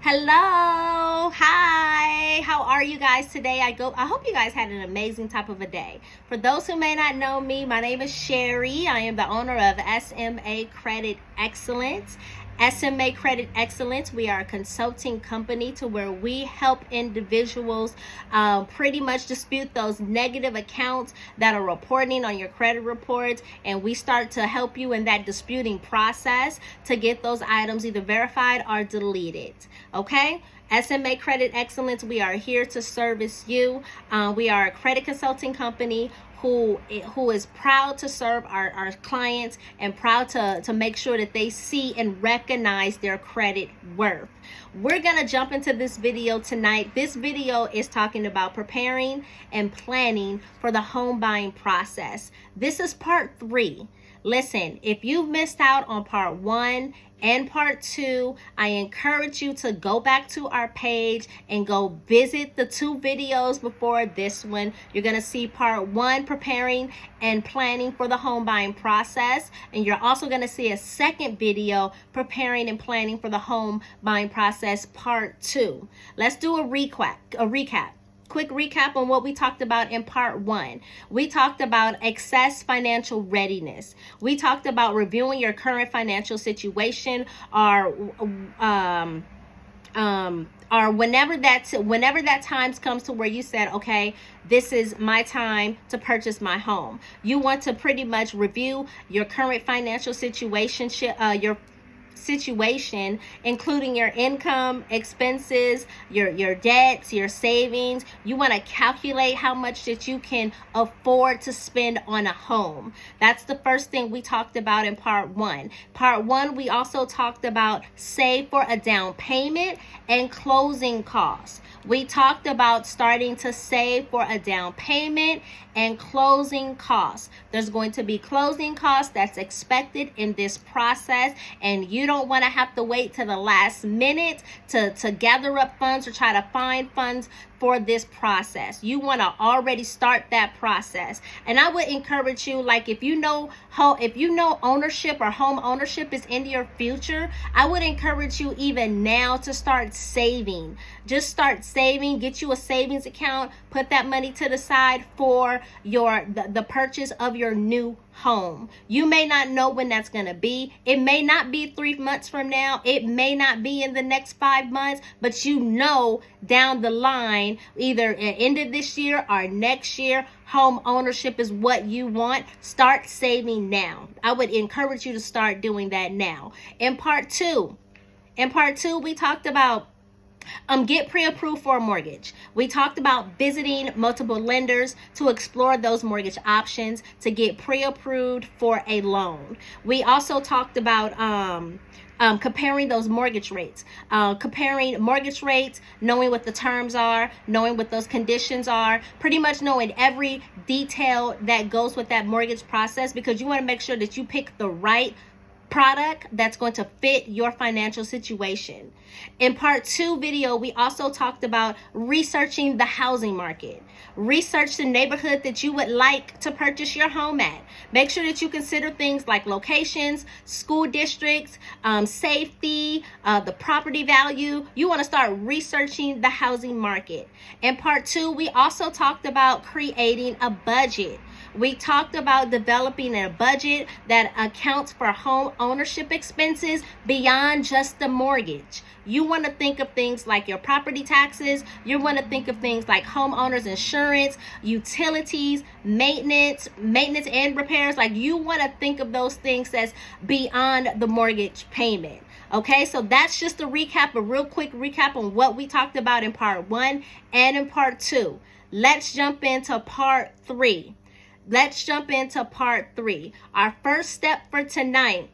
Hello, hi, how are you guys today? I hope you guys had an amazing type of a day. For those who may not know me, my name is Sherry. I am the owner of SMA Credit Excellence. SMA Credit Excellence, we are a consulting company to where we help individuals pretty much dispute those negative accounts that are reporting on your credit reports, and we start to help you in that disputing process to get those items either verified or deleted. Okay? SMA Credit Excellence, we are here to service you. We are a credit consulting company who is proud to serve our clients and proud to make sure that they see and recognize their credit worth. We're gonna jump into this video tonight. This video is talking about preparing and planning for the home buying process. This is part 3. Listen, if you've missed out on part 1 and part 2, I encourage you to go back to our page and go visit the 2 videos before this one. You're going to see part 1, preparing and planning for the home buying process. And you're also going to see a second video, preparing and planning for the home buying process, part 2. Let's do a recap. Quick recap on what we talked about in part 1. We talked about excess financial readiness. We talked about reviewing your current financial situation, or whenever that time comes to where you said, okay, this is my time to purchase my home. You want to pretty much review your current financial situation, including your income, expenses, your debts, your savings. You want to calculate how much that you can afford to spend on a home. That's the first thing we talked about in part 1. Part 1, we also talked about save for a down payment and closing costs. We talked about starting to save for a down payment and closing costs. There's going to be closing costs that's expected in this process, and you don't want to have to wait to the last minute to gather up funds or try to find funds for this process. You want to already start that process. And I would encourage you, like if you know ownership or home ownership is in your future, I would encourage you even now to start saving. Just start saving, get you a savings account, put that money to the side for the purchase of your new home. You may not know when that's going to be. It may not be 3 months from now. It may not be in the next 5 months, but you know down the line, either at the end of this year or next year, home ownership is what you want. Start saving now. I would encourage you to start doing that now. In part 2, we talked about get pre-approved for a mortgage. We talked about visiting multiple lenders to explore those mortgage options to get pre-approved for a loan. We also talked about comparing those mortgage rates, knowing what the terms are, knowing what those conditions are, pretty much knowing every detail that goes with that mortgage process, because you want to make sure that you pick the right product that's going to fit your financial situation. In part 2 video, we also talked about researching the housing market. Research the neighborhood that you would like to purchase your home at. Make sure that you consider things like locations, school districts, safety, the property value. You want to start researching the housing market. In part 2, we also talked about creating a budget. We talked about developing a budget that accounts for home ownership expenses beyond just the mortgage. You want to think of things like your property taxes. You want to think of things like homeowners insurance, utilities, maintenance and repairs. Like, you want to think of those things as beyond the mortgage payment. Okay, so that's just a real quick recap on what we talked about in part 1 and in part 2. Let's jump into part 3. Our first step for tonight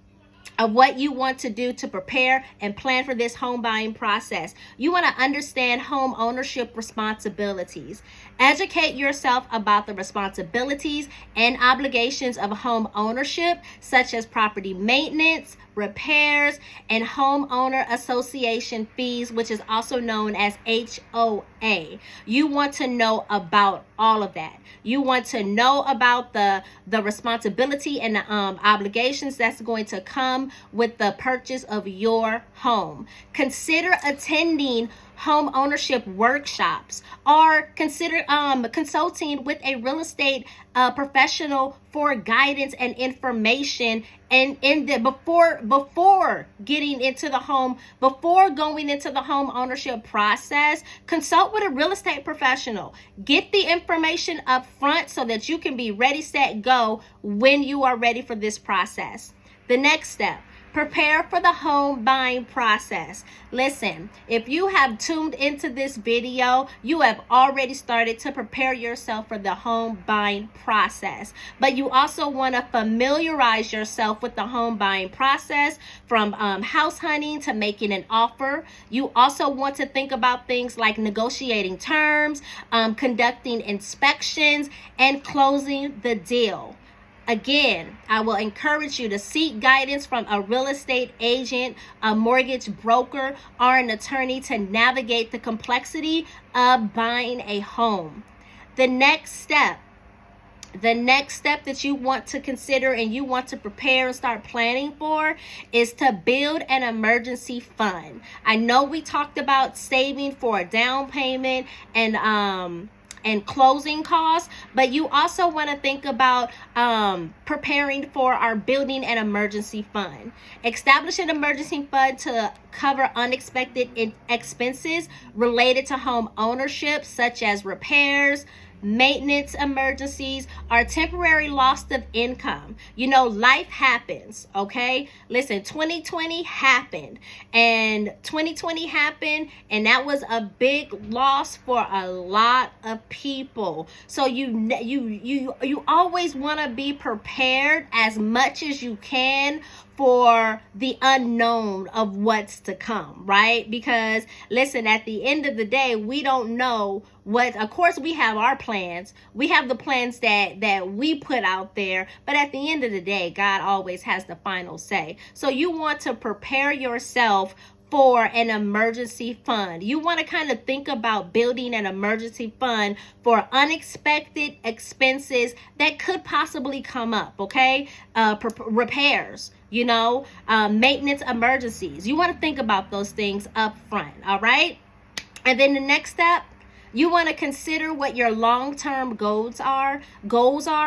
of what you want to do to prepare and plan for this home buying process. You want to understand home ownership responsibilities. Educate yourself about the responsibilities and obligations of home ownership, such as property maintenance, repairs, and homeowner association fees, which is also known as HOA. You want to know about all of that. You want to know about the responsibility and the obligations that's going to come with the purchase of your home. Consider attending home ownership workshops, or consider consulting with a real estate professional for guidance and information, and before getting into the home, before going into the home ownership process. Consult with a real estate professional. Get the information up front so that you can be ready, set, go when you are ready for this process. The next step: prepare for the home buying process. Listen, if you have tuned into this video, you have already started to prepare yourself for the home buying process. But you also want to familiarize yourself with the home buying process, from house hunting to making an offer. You also want to think about things like negotiating terms, conducting inspections, and closing the deal. Again, I will encourage you to seek guidance from a real estate agent, a mortgage broker, or an attorney to navigate the complexity of buying a home. The next step that you want to consider and you want to prepare and start planning for is to build an emergency fund. I know we talked about saving for a down payment and closing costs, but you also want to think about preparing for our building an emergency fund. Establish an emergency fund to cover unexpected expenses related to home ownership, such as repairs, maintenance emergencies, or temporary loss of income. You know, life happens, okay? Listen, 2020 happened, and that was a big loss for a lot of people. So you always want to be prepared as much as you can for the unknown of what's to come, right? Because listen, at the end of the day, we don't know what, of course we have our plans. We have the plans that we put out there, but at the end of the day, God always has the final say. So you want to prepare yourself for an emergency fund. You want to kind of think about building an emergency fund for unexpected expenses that could possibly come up, okay? Repairs, maintenance emergencies. You want to think about those things up front, all right? And then the next step, you want to consider what your long-term goals are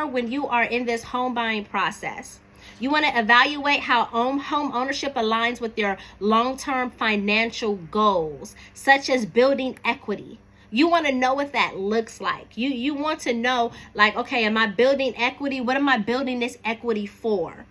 when you are in this home buying process. You want to evaluate how home ownership aligns with your long-term financial goals, such as building equity. You want to know what that looks like. You want to know, like, okay, am I building equity? What am I building this equity for?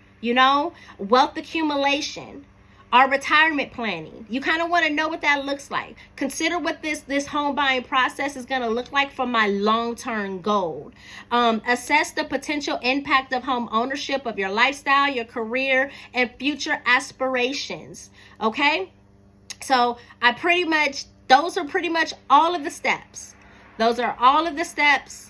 Wealth accumulation, or retirement planning. You kind of want to know what that looks like. Consider what this home buying process is going to look like for my long-term goal. Assess the potential impact of home ownership of your lifestyle, your career, and future aspirations. Okay? So those are pretty much all of the steps. Those are all of the steps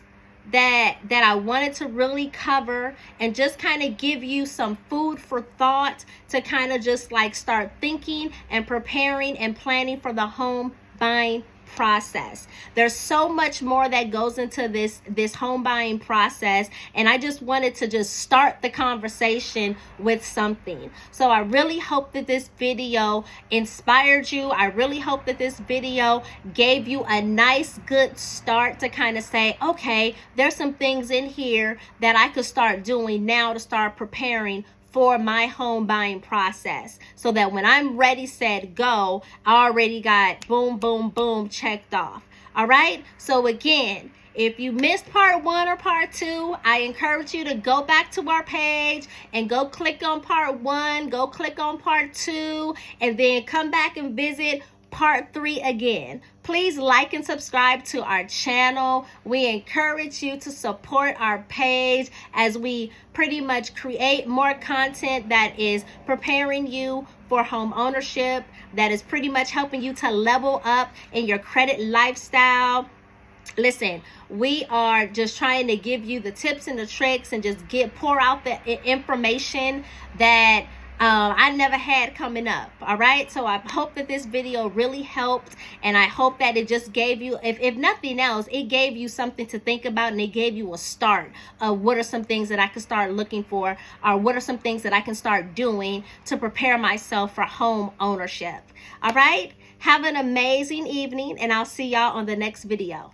that I wanted to really cover, and just kind of give you some food for thought to kind of just like start thinking and preparing and planning for the home buying process. There's so much more that goes into this home buying process, and I just wanted to just start the conversation with something. So I really hope that this video inspired you. I really hope that this video gave you a nice good start to kind of say, okay, there's some things in here that I could start doing now to start preparing for my home buying process, so that when I'm ready, set, go, I already got boom, boom, boom checked off. All right. So again, if you missed part 1 or part 2, I encourage you to go back to our page and go click on part 1, go click on part 2, and then come back and visit part 3 again. Please like and subscribe to our channel. We encourage you to support our page as we pretty much create more content that is preparing you for home ownership, that is pretty much helping you to level up in your credit lifestyle. Listen, we are just trying to give you the tips and the tricks and just pour out the information that I never had coming up. All right, so I hope that this video really helped, and I hope that it just gave you, if nothing else, it gave you something to think about, and it gave you a start of what are some things that I can start looking for, or what are some things that I can start doing to prepare myself for home ownership. All right, have an amazing evening, and I'll see y'all on the next video.